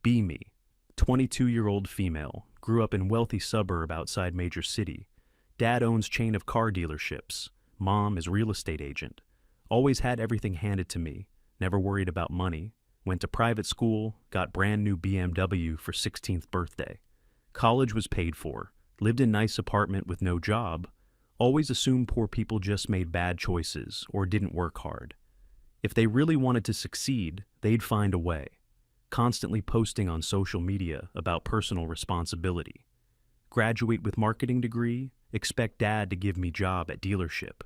Be me. 22-year-old female, grew up in wealthy suburb outside major city. Dad owns chain of car dealerships. Mom is real estate agent. Always had everything handed to me. Never worried about money. Went to private school, got brand new BMW for 16th birthday. College was paid for. Lived in nice apartment with no job. Always assumed poor people just made bad choices or didn't work hard. If they really wanted to succeed, they'd find a way. Constantly posting on social media about personal responsibility. Graduate with marketing degree, expect dad to give me job at dealership.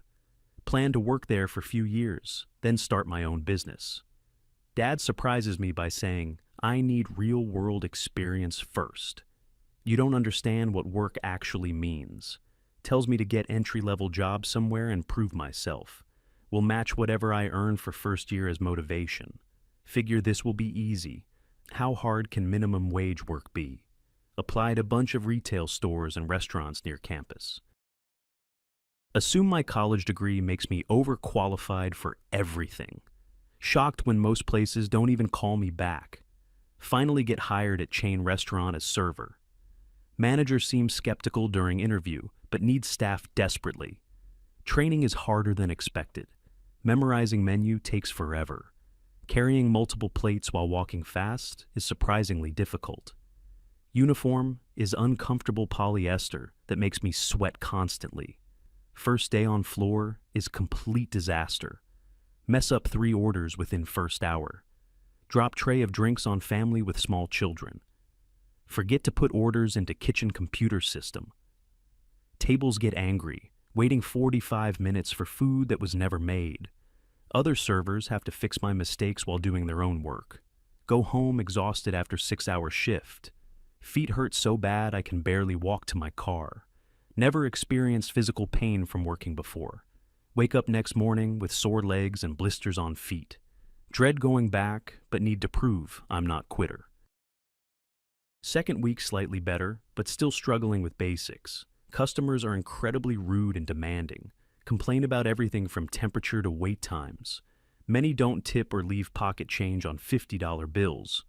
Plan to work there for few years, then start my own business. Dad surprises me by saying, I need real-world experience first. You don't understand what work actually means. Tells me to get entry-level job somewhere and prove myself. Will match whatever I earn for first year as motivation. Figure this will be easy. How hard can minimum wage work be? Applied a bunch of retail stores and restaurants near campus. Assume my college degree makes me overqualified for everything. Shocked when most places don't even call me back. Finally get hired at chain restaurant as server. Manager seems skeptical during interview, but needs staff desperately. Training is harder than expected. Memorizing menu takes forever. Carrying multiple plates while walking fast is surprisingly difficult. Uniform is uncomfortable polyester that makes me sweat constantly. First day on floor is complete disaster. Mess up 3 orders within first hour. Drop tray of drinks on family with small children. Forget to put orders into kitchen computer system. Tables get angry, waiting 45 minutes for food that was never made. Other servers have to fix my mistakes while doing their own work. Go home exhausted after 6-hour shift. Feet hurt so bad I can barely walk to my car. Never experienced physical pain from working before. Wake up next morning with sore legs and blisters on feet. Dread going back, but need to prove I'm not quitter. Second week slightly better, but still struggling with basics. Customers are incredibly rude and demanding. Complain about everything from temperature to wait times. Many don't tip or leave pocket change on $50 bills.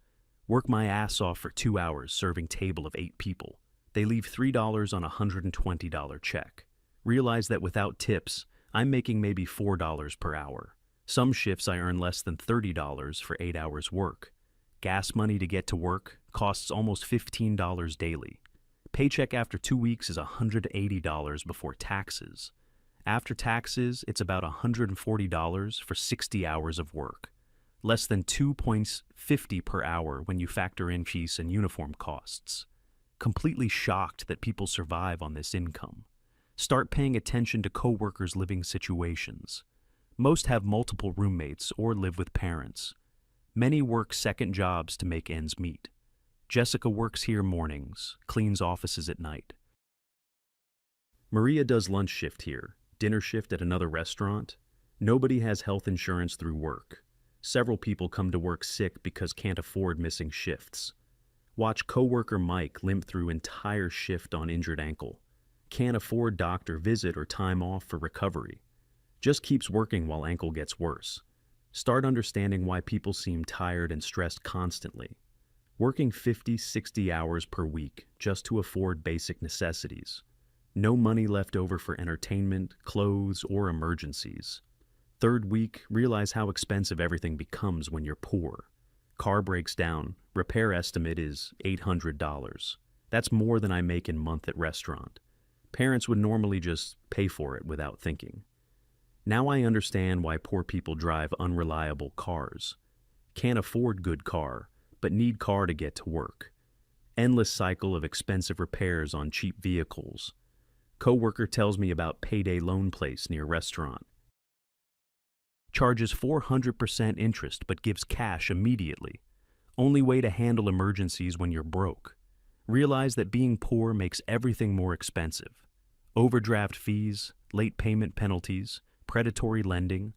Work my ass off for 2 hours serving table of 8 people. They leave $3 on a $120 check. Realize that without tips, I'm making maybe $4 per hour. Some shifts I earn less than $30 for 8 hours work. Gas money to get to work costs almost $15 daily. Paycheck after 2 weeks is $180 before taxes. After taxes, it's about $140 for 60 hours of work. Less than $2.50 per hour when you factor in fees and uniform costs. Completely shocked that people survive on this income. Start paying attention to coworkers' living situations. Most have multiple roommates or live with parents. Many work second jobs to make ends meet. Jessica works here mornings, cleans offices at night. Maria does lunch shift here, dinner shift at another restaurant. Nobody has health insurance through work. Several people come to work sick because can't afford missing shifts. Watch coworker Mike limp through entire shift on injured ankle. Can't afford doctor visit or time off for recovery. Just keeps working while ankle gets worse. Start understanding why people seem tired and stressed constantly. Working 50, 60 hours per week just to afford basic necessities. No money left over for entertainment, clothes, or emergencies. Third week, realize how expensive everything becomes when you're poor. Car breaks down, repair estimate is $800. That's more than I make in month at restaurant. Parents would normally just pay for it without thinking. Now I understand why poor people drive unreliable cars. Can't afford good car, but need car to get to work. Endless cycle of expensive repairs on cheap vehicles. Coworker tells me about payday loan place near restaurant. Charges 400% interest but gives cash immediately. Only way to handle emergencies when you're broke. Realize that being poor makes everything more expensive. Overdraft fees, late payment penalties, predatory lending.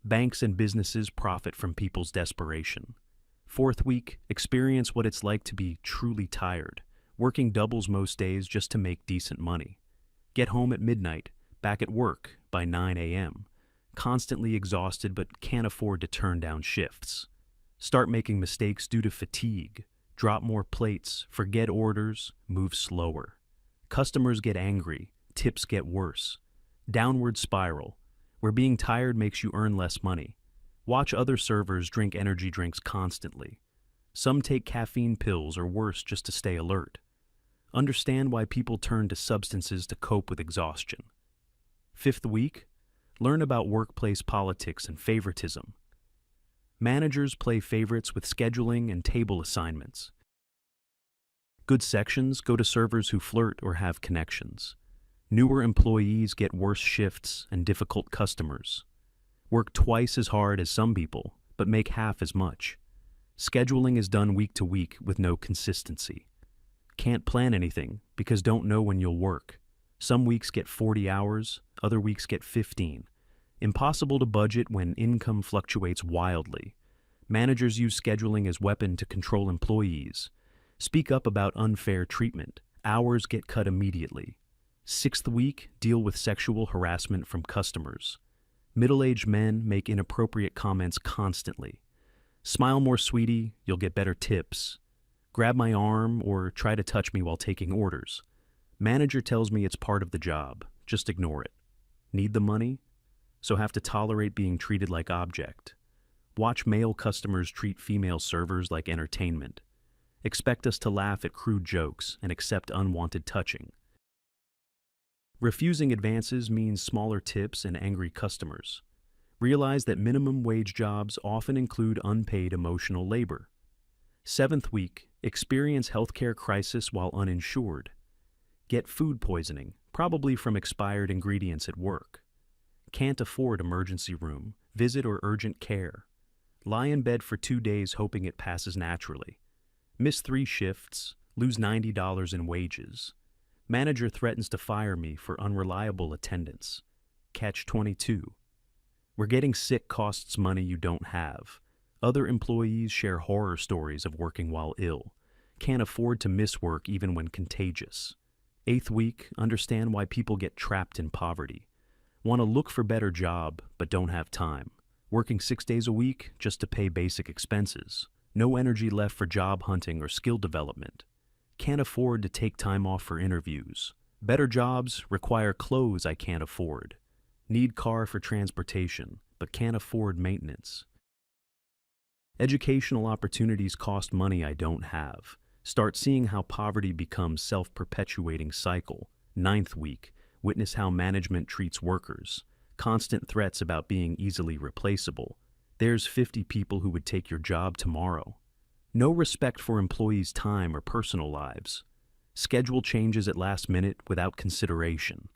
Banks and businesses profit from people's desperation. Fourth week, experience what it's like to be truly tired, working doubles most days just to make decent money. Get home at midnight, back at work by 9 a.m. Constantly exhausted but can't afford to turn down shifts. Start making mistakes due to fatigue. Drop more plates, forget orders, move slower. Customers get angry, tips get worse. Downward spiral, where being tired makes you earn less money. Watch other servers drink energy drinks constantly. Some take caffeine pills or worse just to stay alert. Understand why people turn to substances to cope with exhaustion. Fifth week, learn about workplace politics and favoritism. Managers play favorites with scheduling and table assignments. Good sections go to servers who flirt or have connections. Newer employees get worse shifts and difficult customers. Work twice as hard as some people, but make half as much. Scheduling is done week to week with no consistency. Can't plan anything because don't know when you'll work. Some weeks get 40 hours, other weeks get 15. Impossible to budget when income fluctuates wildly. Managers use scheduling as weapon to control employees. Speak up about unfair treatment. Hours get cut immediately. Sixth week, deal with sexual harassment from customers. Middle-aged men make inappropriate comments constantly. Smile more, sweetie, you'll get better tips. Grab my arm or try to touch me while taking orders. Manager tells me it's part of the job. Just ignore it. Need the money? So have to tolerate being treated like object. Watch male customers treat female servers like entertainment. Expect us to laugh at crude jokes and accept unwanted touching. Refusing advances means smaller tips and angry customers. Realize that minimum wage jobs often include unpaid emotional labor. Seventh week, experience healthcare crisis while uninsured. Get food poisoning, probably from expired ingredients at work. Can't afford emergency room, visit or urgent care. Lie in bed for 2 days hoping it passes naturally. Miss 3 shifts, lose $90 in wages. Manager threatens to fire me for unreliable attendance. Catch 22. We're getting sick costs money you don't have. Other employees share horror stories of working while ill. Can't afford to miss work even when contagious. Eighth week, understand why people get trapped in poverty. Want to look for better job, but don't have time. Working 6 days a week just to pay basic expenses. No energy left for job hunting or skill development. Can't afford to take time off for interviews. Better jobs require clothes I can't afford. Need car for transportation, but can't afford maintenance. Educational opportunities cost money I don't have. Start seeing how poverty becomes self-perpetuating cycle. Ninth week, witness how management treats workers. Constant threats about being easily replaceable. There's 50 people who would take your job tomorrow. No respect for employees' time or personal lives. Schedule changes at last minute without consideration.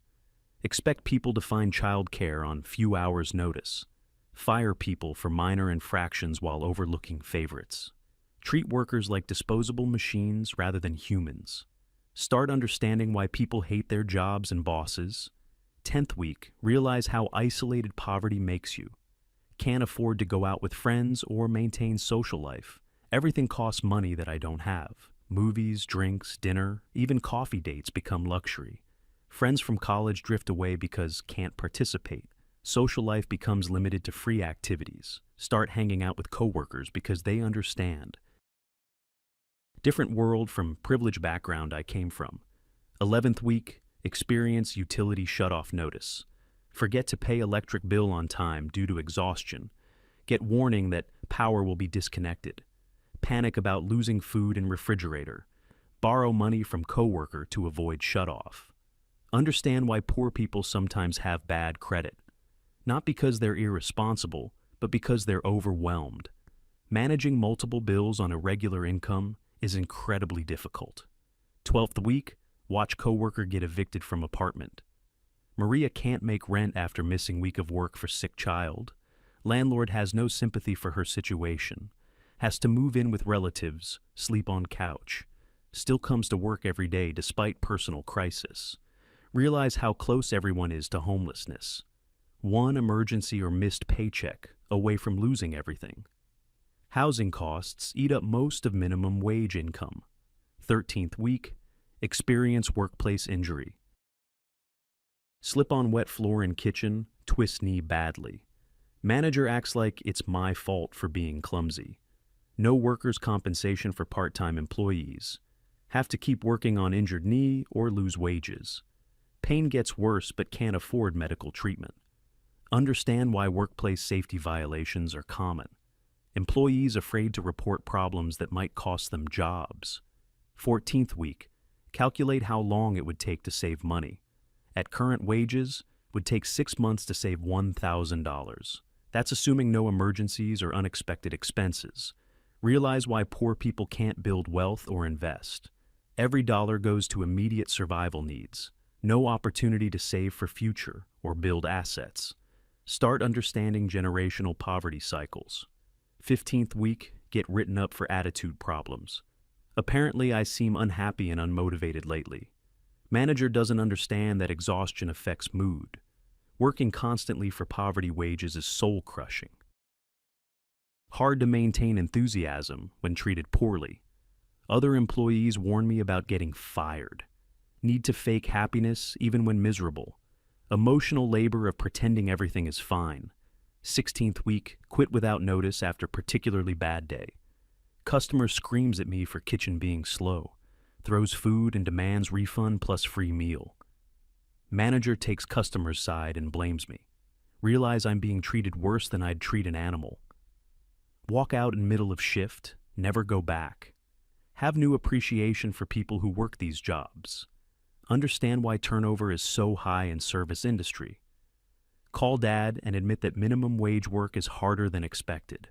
Expect people to find childcare on few hours' notice. Fire people for minor infractions while overlooking favorites. Treat workers like disposable machines rather than humans. Start understanding why people hate their jobs and bosses. 10th week, realize how isolated poverty makes you. Can't afford to go out with friends or maintain social life. Everything costs money that I don't have. Movies, drinks, dinner, even coffee dates become luxury. Friends from college drift away because can't participate. Social life becomes limited to free activities. Start hanging out with coworkers because they understand. Different world from privileged background I came from. 11th week, experience utility shutoff notice. Forget to pay electric bill on time due to exhaustion. Get warning that power will be disconnected. Panic about losing food and refrigerator. Borrow money from coworker to avoid shutoff. Understand why poor people sometimes have bad credit. Not because they're irresponsible, but because they're overwhelmed. Managing multiple bills on a regular income is incredibly difficult. 12th week, watch coworker get evicted from apartment. Maria can't make rent after missing week of work for sick child. Landlord has no sympathy for her situation. Has to move in with relatives, sleep on couch. Still comes to work every day despite personal crisis. Realize how close everyone is to homelessness. One emergency or missed paycheck away from losing everything. Housing costs eat up most of minimum wage income. 13th week, experience workplace injury. Slip on wet floor in kitchen, twist knee badly. Manager acts like it's my fault for being clumsy. No workers' compensation for part-time employees. Have to keep working on injured knee or lose wages. Pain gets worse but can't afford medical treatment. Understand why workplace safety violations are common. Employees afraid to report problems that might cost them jobs. 14th week. Calculate how long it would take to save money. At current wages, would take 6 months to save $1,000. That's assuming no emergencies or unexpected expenses. Realize why poor people can't build wealth or invest. Every dollar goes to immediate survival needs. No opportunity to save for future or build assets. Start understanding generational poverty cycles. 15th week, get written up for attitude problems. Apparently, I seem unhappy and unmotivated lately. Manager doesn't understand that exhaustion affects mood. Working constantly for poverty wages is soul-crushing. Hard to maintain enthusiasm when treated poorly. Other employees warn me about getting fired. Need to fake happiness even when miserable. Emotional labor of pretending everything is fine. 16th week, quit without notice after particularly bad day. Customer screams at me for kitchen being slow. Throws food and demands refund plus free meal. Manager takes customer's side and blames me. Realize I'm being treated worse than I'd treat an animal. Walk out in middle of shift, never go back. Have new appreciation for people who work these jobs. Understand why turnover is so high in service industry. Call dad and admit that minimum wage work is harder than expected.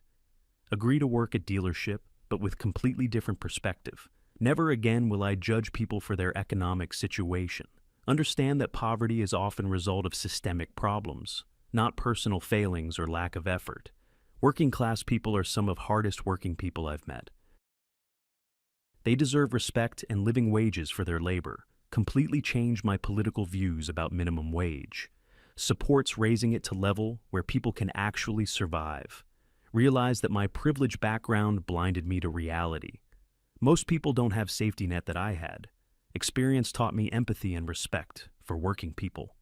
Agree to work at dealership, but with completely different perspective. Never again will I judge people for their economic situation. Understand that poverty is often a result of systemic problems, not personal failings or lack of effort. Working class people are some of hardest working people I've met. They deserve respect and living wages for their labor. Completely changed my political views about minimum wage. Supports raising it to level where people can actually survive. Realize that my privileged background blinded me to reality. Most people don't have safety net that I had. Experience taught me empathy and respect for working people.